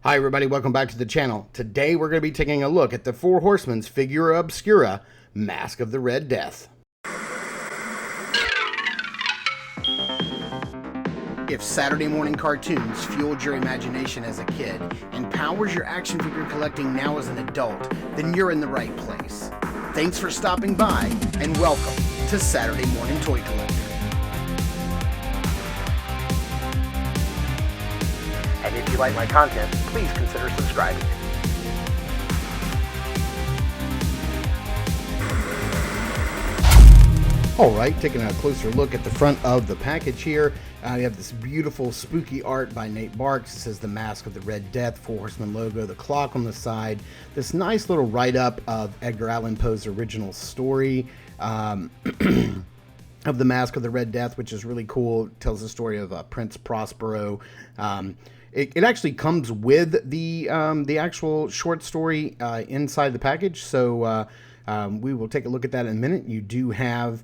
Hi everybody, welcome back to the channel. Today we're going to be taking a look at the Four Horsemen's Figura Obscura, Masque of the Red Death. If Saturday morning cartoons fueled your imagination as a kid and powers your action figure collecting now as an adult, then you're in the right place. Thanks for stopping by and welcome to Saturday Morning Toy Collector. And if you like my content, please consider subscribing. Alright, taking a closer look at the front of the package here. You have this beautiful spooky art by Nate Barks. It says the Masque of the Red Death, Four Horsemen logo, the clock on the side. This nice little write-up of Edgar Allan Poe's original story. Of the Masque of the Red Death, which is really cool. It tells the story of Prince Prospero. It actually comes with the actual short story inside the package, so we will take a look at that in a minute. You do have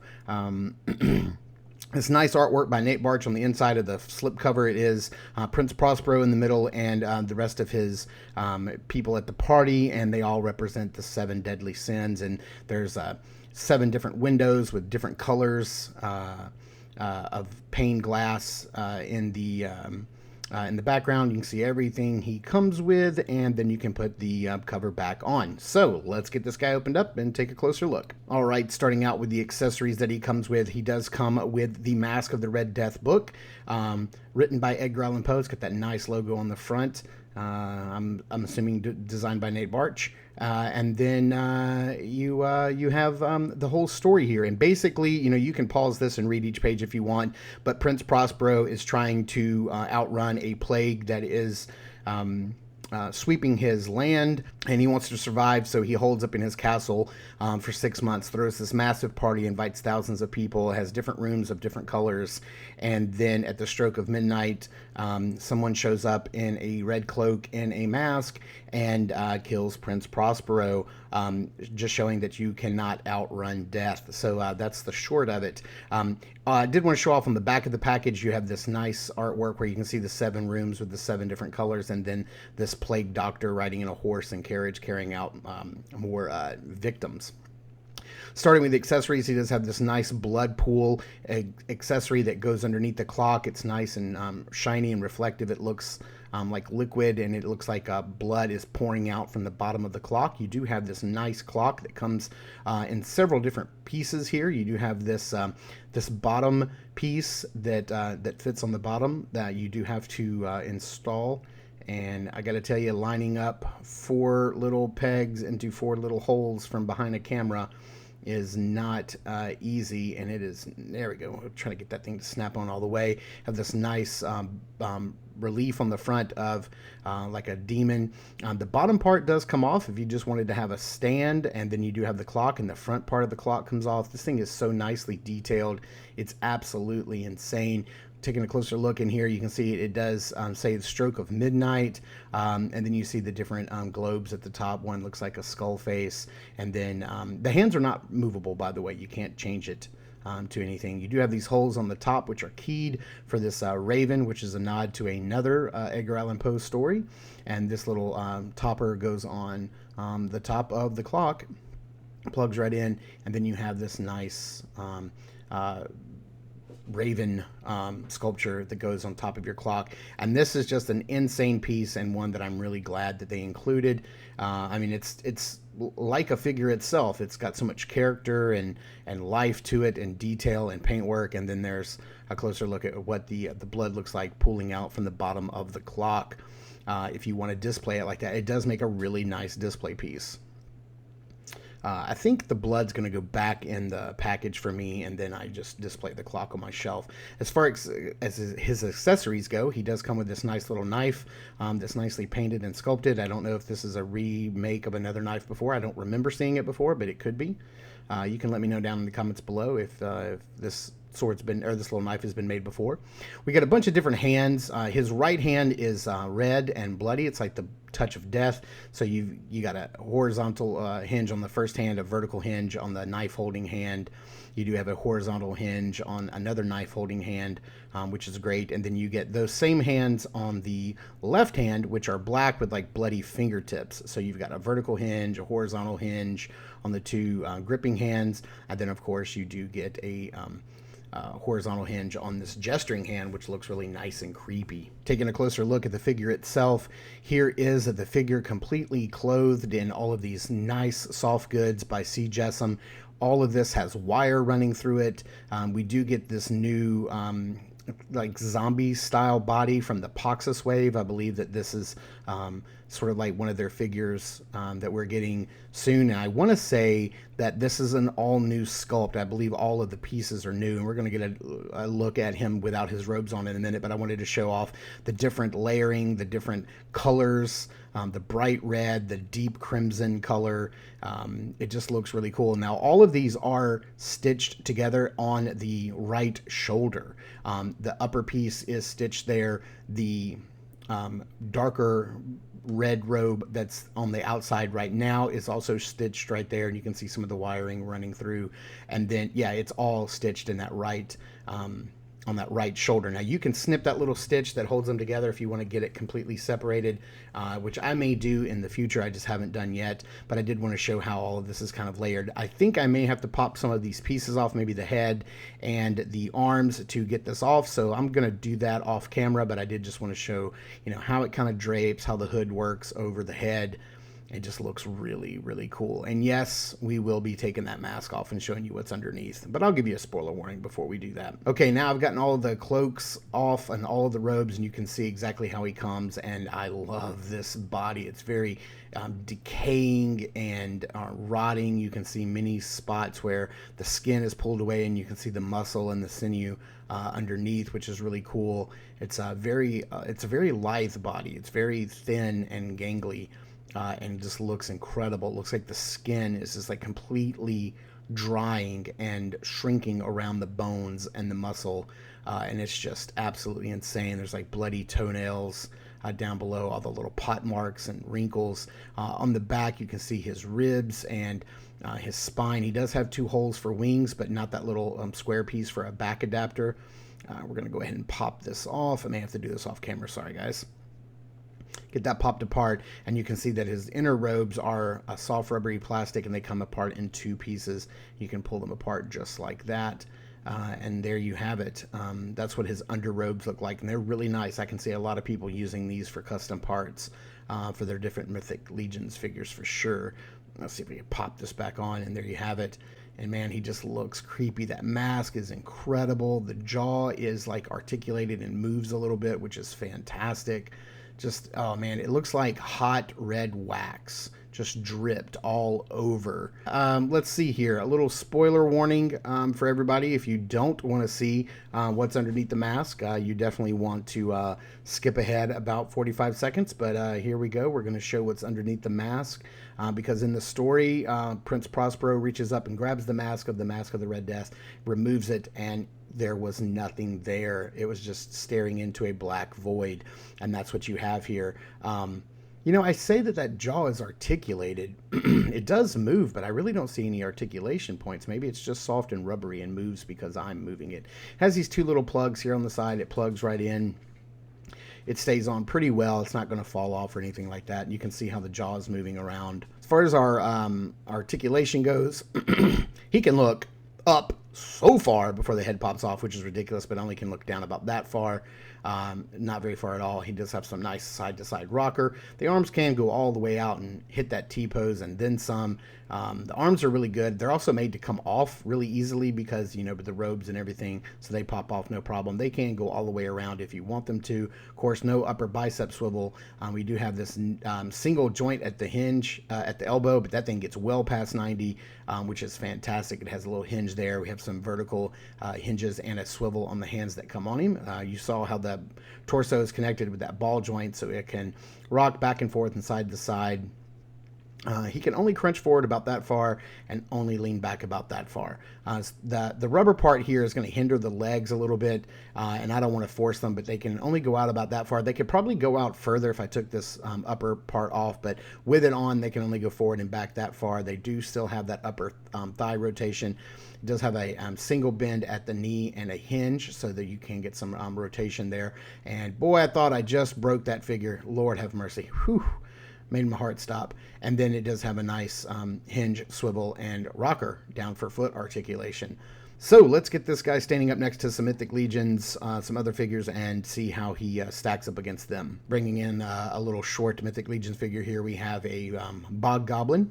this nice artwork by Nate Barch on the inside of the slipcover. It is Prince Prospero in the middle and the rest of his people at the party, and they all represent the 7 deadly sins. And there's 7 different windows with different colors of pane glass in the background. You can see everything he comes with, and then you can put the cover back on. So let's get this guy opened up and take a closer look. All right, starting out with the accessories that he comes with. He does come with the Masque of the Red Death book, written by Edgar Allan Poe. It's got that nice logo on the front. I'm assuming designed by Nate Barch. And then you have the whole story here. And basically, you can pause this and read each page if you want. But Prince Prospero is trying to outrun a plague that is sweeping his land, and he wants to survive, so he holds up in his castle for 6 months, throws this massive party, invites thousands of people, has different rooms of different colors, and then at the stroke of midnight, someone shows up in a red cloak and a mask and kills Prince Prospero, just showing that you cannot outrun death. So that's the short of it. I did want to show off on the back of the package, you have this nice artwork where you can see the 7 rooms with the 7 different colors, and then this plague doctor riding in a horse and carriage carrying out more victims. Starting with the accessories, he does have this nice blood pool accessory that goes underneath the clock. It's nice and shiny and reflective. It looks like liquid, and it looks like blood is pouring out from the bottom of the clock. You do have this nice clock that comes in several different pieces here. You do have this this bottom piece that fits on the bottom that you do have to install. And I got to tell you, lining up 4 little pegs into 4 little holes from behind a camera is not easy, and it is, there we go, I'm trying to get that thing to snap on all the way. Have this nice relief on the front of like a demon. The bottom part does come off if you just wanted to have a stand, and then you do have the clock, and the front part of the clock comes off. This thing is so nicely detailed. It's absolutely insane. Taking a closer look in here, you can see it does say the stroke of midnight, and then you see the different globes at the top. One looks like a skull face, and then the hands are not movable, by the way. You can't change it to anything. You do have these holes on the top, which are keyed for this raven, which is a nod to another Edgar Allan Poe story. And this little topper goes on the top of the clock, plugs right in, and then you have this nice raven sculpture that goes on top of your clock. And this is just an insane piece, and one that I'm really glad that they included. I mean, it's like a figure itself. It's got so much character and life to it, and detail and paintwork. And then there's a closer look at what the blood looks like pooling out from the bottom of the clock. If you want to display it like that, it does make a really nice display piece. I think the blood's going to go back in the package for me, and then I just display the clock on my shelf. As far as his accessories go, he does come with this nice little knife that's nicely painted and sculpted. I don't know if this is a remake of another knife before. I don't remember seeing it before, but it could be. You can let me know down in the comments below if this sword's been, or this little knife has been made before. We got a bunch of different hands. His right hand is red and bloody. It's like the touch of death. So you got a horizontal hinge on the first hand, a vertical hinge on the knife holding hand. You do have a horizontal hinge on another knife holding hand, which is great. And then you get those same hands on the left hand, which are black with like bloody fingertips. So you've got a vertical hinge, a horizontal hinge on the two gripping hands. And then of course you do get a horizontal hinge on this gesturing hand, which looks really nice and creepy. Taking a closer look at the figure itself, here is the figure completely clothed in all of these nice soft goods by C. Jessam. All of this has wire running through it. We do get this new like zombie style body from the Poxus wave. I believe that this is sort of like one of their figures that we're getting soon. And I want to say that this is an all new sculpt. I believe all of the pieces are new, and we're going to get a look at him without his robes on in a minute, but I wanted to show off the different layering, the different colors, the bright red, the deep crimson color. It just looks really cool. Now, all of these are stitched together on the right shoulder. The upper piece is stitched there. The darker red robe that's on the outside right now is also stitched right there, and you can see some of the wiring running through. And then, yeah, it's all stitched in that right on that right shoulder. Now you can snip that little stitch that holds them together if you want to get it completely separated, which I may do in the future. I just haven't done yet, but I did want to show how all of this is kind of layered. I think I may have to pop some of these pieces off, maybe the head and the arms, to get this off. So I'm going to do that off camera, but I did just want to show, you know, how it kind of drapes, how the hood works over the head. It just looks really, really cool. And yes, we will be taking that mask off and showing you what's underneath, but I'll give you a spoiler warning before we do that. Okay, now I've gotten all of the cloaks off and all of the robes, and you can see exactly how he comes, and I love this body. It's very decaying and rotting. You can see many spots where the skin is pulled away, and you can see the muscle and the sinew underneath, which is really cool. It's a very lithe body. It's very thin and gangly. And just looks incredible. It looks like the skin is just like completely drying and shrinking around the bones and the muscle, and it's just absolutely insane. There's like bloody toenails down below, all the little pot marks and wrinkles. On the back you can see his ribs and his spine. He does have 2 holes for wings, but not that little square piece for a back adapter. We're going to go ahead and pop this off. I may have to do this off camera, sorry guys. Get that popped apart, and you can see that his inner robes are a soft rubbery plastic, and they come apart in 2 pieces. You can pull them apart just like that, and there you have it. That's what his under robes look like, and they're really nice. I can see a lot of people using these for custom parts for their different Mythic Legions figures for sure. Let's see if we can pop this back on, and there you have it. And man, he just looks creepy. That mask is incredible. The jaw is like articulated and moves a little bit, which is fantastic. Just, oh man, it looks like hot red wax just dripped all over. Let's see here, a little spoiler warning for everybody. If you don't want to see what's underneath the mask, you definitely want to skip ahead about 45 seconds, but here we go. We're going to show what's underneath the mask, because in the story, Prince Prospero reaches up and grabs the Mask of the Red Death, removes it, and there was nothing there. It was just staring into a black void, and that's what you have here. You know, I say that jaw is articulated. It does move, but I really don't see any articulation points. Maybe it's just soft and rubbery and moves because I'm moving it. It has these 2 little plugs here on the side. It plugs right in. It stays on pretty well. It's not going to fall off or anything like that. And you can see how the jaw is moving around. As far as our articulation goes, he can look up so far before the head pops off, which is ridiculous, but only can look down about that far. Not very far at all. He does have some nice side-to-side rocker. The arms can go all the way out and hit that T-pose and then some. The arms are really good. They're also made to come off really easily because, you know, with the robes and everything, so they pop off no problem. They can go all the way around if you want them to. Of course, no upper bicep swivel. We do have this single joint at the hinge at the elbow, but that thing gets well past 90, which is fantastic. It has a little hinge there. We have some vertical hinges and a swivel on the hands that come on him. You saw how the torso is connected with that ball joint, so it can rock back and forth and side to side. He can only crunch forward about that far and only lean back about that far. The rubber part here is going to hinder the legs a little bit, and I don't want to force them, but they can only go out about that far. They could probably go out further if I took this upper part off, but with it on, they can only go forward and back that far. They do still have that upper thigh rotation. It does have a single bend at the knee and a hinge so that you can get some rotation there. And boy, I thought I just broke that figure. Lord have mercy. Whew. Made my heart stop. And then it does have a nice hinge, swivel, and rocker down for foot articulation. So let's get this guy standing up next to some Mythic Legions, some other figures, and see how he stacks up against them. Bringing in a little short Mythic Legions figure here, we have a Bog Goblin.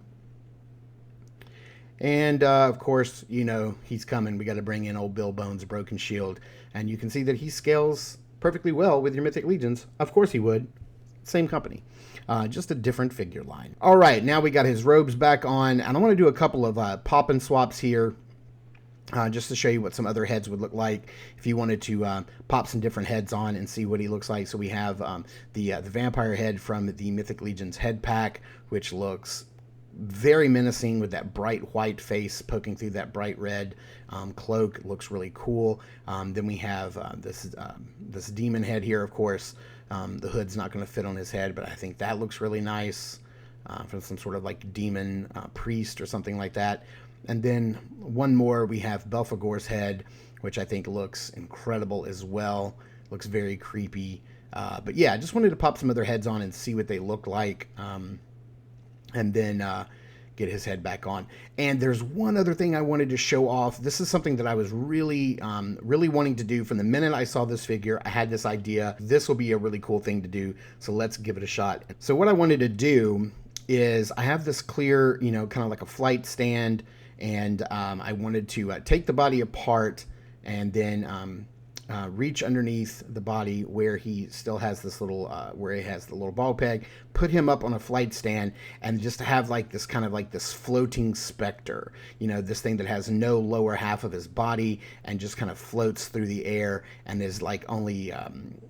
And, of course, you know, he's coming. We got to bring in old Bill Bones' Broken Shield. And you can see that he scales perfectly well with your Mythic Legions. Of course he would. Same company. Just a different figure line. All right, now we got his robes back on, and I want to do a couple of pop and swaps here, just to show you what some other heads would look like if you wanted to pop some different heads on and see what he looks like. So we have the vampire head from the Mythic Legions head pack, which looks very menacing with that bright white face poking through that bright red cloak. It looks really cool. Then we have this demon head here, of course. The hood's not going to fit on his head, but I think that looks really nice from some sort of like demon priest or something like that. And then one more, we have Belphegor's head, which I think looks incredible as well. Looks very creepy. But yeah, I just wanted to pop some other heads on and see what they look like. And then get his head back on. And there's one other thing I wanted to show off. This is something that I was really wanting to do from the minute I saw this figure. I had this idea. This will be a really cool thing to do. So let's give it a shot. So what I wanted to do is I have this clear, you know, kind of like a flight stand. And I wanted to take the body apart and then reach underneath the body where he still has this little, where he has the little ball peg, put him up on a flight stand, and just have like this kind of like this floating specter, you know, this thing that has no lower half of his body and just kind of floats through the air and is like only,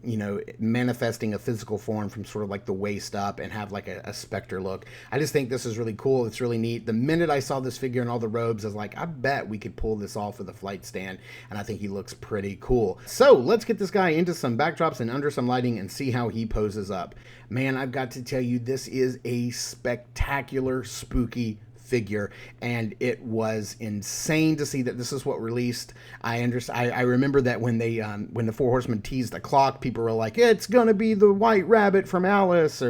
you know, manifesting a physical form from sort of like the waist up and have like a specter look. I just think this is really cool. It's really neat. The minute I saw this figure in all the robes, I was like, I bet we could pull this off with a flight stand, and I think he looks pretty cool. So let's get this guy into some backdrops and under some lighting and see how he poses up. Man, I've got to tell you, this is a spectacular, spooky figure, and it was insane to see that this is what released. I remember that when they when the Four Horsemen teased the clock, people were like, it's gonna be the White Rabbit from Alice,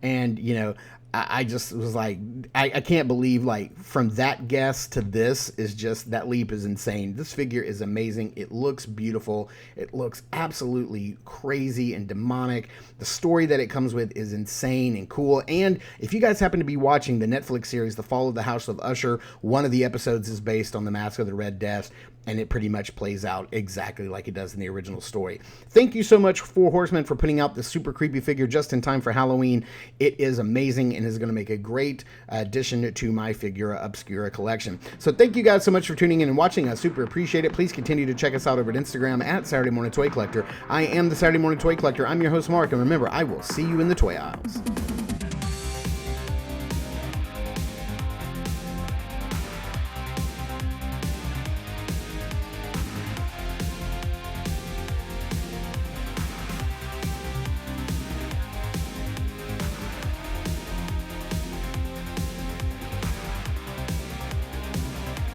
and you know, I just was like, I can't believe, like, from that guess to this is just, that leap is insane. This figure is amazing. It looks beautiful. It looks absolutely crazy and demonic. The story that it comes with is insane and cool. And if you guys happen to be watching the Netflix series, The Fall of the House of Usher, one of the episodes is based on the Masque of the Red Death, and it pretty much plays out exactly like it does in the original story. Thank you so much, Four Horsemen, for putting out this super creepy figure just in time for Halloween. It is amazing and is going to make a great addition to my Figura Obscura collection. So thank you guys so much for tuning in and watching. I super appreciate it. Please continue to check us out over at Instagram at Saturday Morning Toy Collector. I am the Saturday Morning Toy Collector. I'm your host, Mark, and remember, I will see you in the toy aisles.